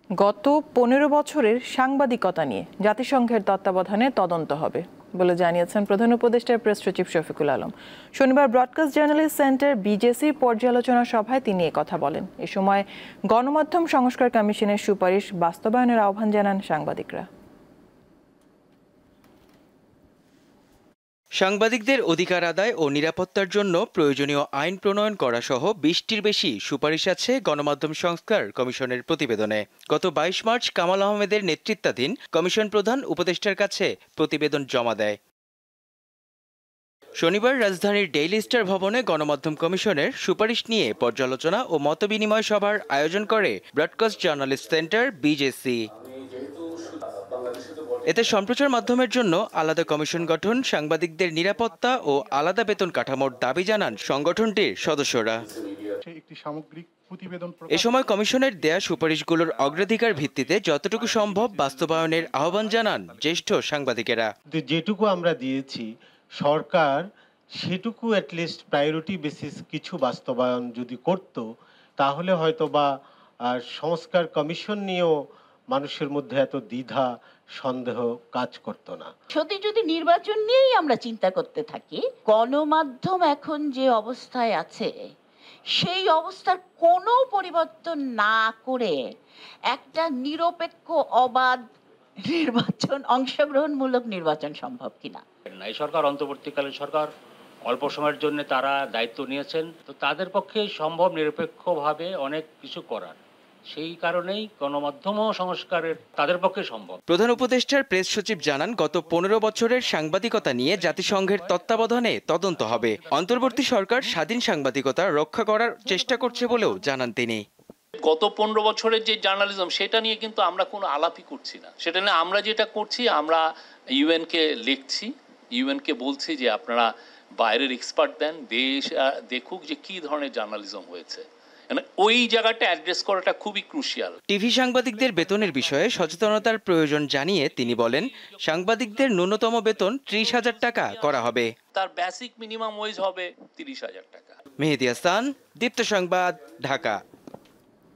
গত ১৫ বছরের সাংবাদিকতা নিয়ে জাতিসংঘের তত্ত্বাবধানে তদন্ত হবে বলে জানিয়েছেন প্রধান উপদেষ্টার প্রেস সচিব শফিকুল আলম। শনিবার ব্রডকাস্ট জার্নালিস্ট সেন্টার বিজেসির পর্যালোচনা সভায় তিনি কথা বলেন। এ সময় গণমাধ্যম সংস্কার কমিশনের সুপারিশ বাস্তবায়নের আহ্বান জানান সাংবাদিকরা। সাংবাদিকদের অধিকার আদায় ও নিরাপত্তার জন্য প্রয়োজনীয় আইন প্রণয়ন করা সহ ২০টির বেশি সুপারিশ আছে গণমাধ্যম সংস্কার কমিশনের প্রতিবেদনে। গত ২২ মার্চ কামাল আহমেদের নেতৃত্বাধীন কমিশন প্রধান উপদেষ্টার কাছে প্রতিবেদন জমা দেয়। শনিবার রাজধানীর ডেইলি স্টার ভবনে গণমাধ্যম কমিশনের সুপারিশ নিয়ে পর্যালোচনা ও মতবিনিময় সভার আয়োজন করে ব্রডকাস্ট জার্নালিস্ট সেন্টার বিজেসি। এতে সম্প্রচার মাধ্যমের জন্য আলাদা কমিশন গঠন, সাংবাদিকদের নিরাপত্তা ও আলাদা বেতন কাঠামোর দাবি জানান সংগঠনটির সদস্যরা। এ সময় কমিশনের দেয়া সুপারিশগুলোর অগ্রাধিকার ভিত্তিতে যতটুকু সম্ভব বাস্তবায়নের আহ্বান জানান জ্যেষ্ঠ সাংবাদিকেরা। যেটুকু আমরা দিয়েছি সরকার সেটুকু অ্যাটলিস্ট প্রায়োরিটি বেসিস কিছু বাস্তবায়ন যদি করত, তাহলে হয়তো বা সংস্কার কমিশন নিয়েও মানুষের মধ্যে এত দ্বিধা সন্দেহ কাজ করত না। যদি নির্বাচন নিয়েই আমরা চিন্তা করতে থাকি, গণমাধ্যম এখন যে অবস্থায় আছে সেই অবস্থার কোনো পরিবর্তন না করে একটা নিরপেক্ষ অবাধ নির্বাচন, অংশগ্রহণমূলক নির্বাচন সম্ভব কিনা। এই সরকার অন্তর্বর্তীকালীন সরকার অল্প সময়ের জন্য তারা দায়িত্ব নিয়েছেন, তো তাদের পক্ষে সম্ভব নিরপেক্ষভাবে অনেক কিছু করার। সেই কারণেই গণমাধ্যম সংস্কারের তাদের পক্ষে সম্ভব। প্রধান উপদেষ্টার প্রেস সচিব জানান, গত ১৫ বছরের সাংবাদিকতা নিয়ে জাতিসংঘের তত্ত্বাবধানে তদন্ত হবে। অন্তর্বর্তী সরকার স্বাধীন সাংবাদিকতা রক্ষা করার চেষ্টা করছে বলেও জানান তিনি। গত ১৫ বছরের যে জার্নালিজম, সেটা নিয়ে কিন্তু আমরা কোনো আলাপই করছি না। সেটা নিয়ে আমরা যেটা করছি, আমরা ইউএনকে লিখছি, ইউএনকে বলছি যে আপনারা বাইরের এক্সপার্ট দেন, দেশ দেখুক যে কি ধরনের জার্নালিজম হয়েছে। ওই জায়গাটা অ্যাড্রেস করাটা খুবই ক্রুশিয়াল। টিভি সাংবাদিকদের বেতনের বিষয়ে সচেতনতার প্রয়োজন জানিয়ে তিনি বলেন, সাংবাদিকদের ন্যূনতম বেতন ৩০,০০০ টাকা করা হবে। তার বেসিক মিনিমাম ওয়েজ হবে ৩০,০০০ টাকা। মেহেদী হাসান, দীপ্ত সংবাদ, ঢাকা।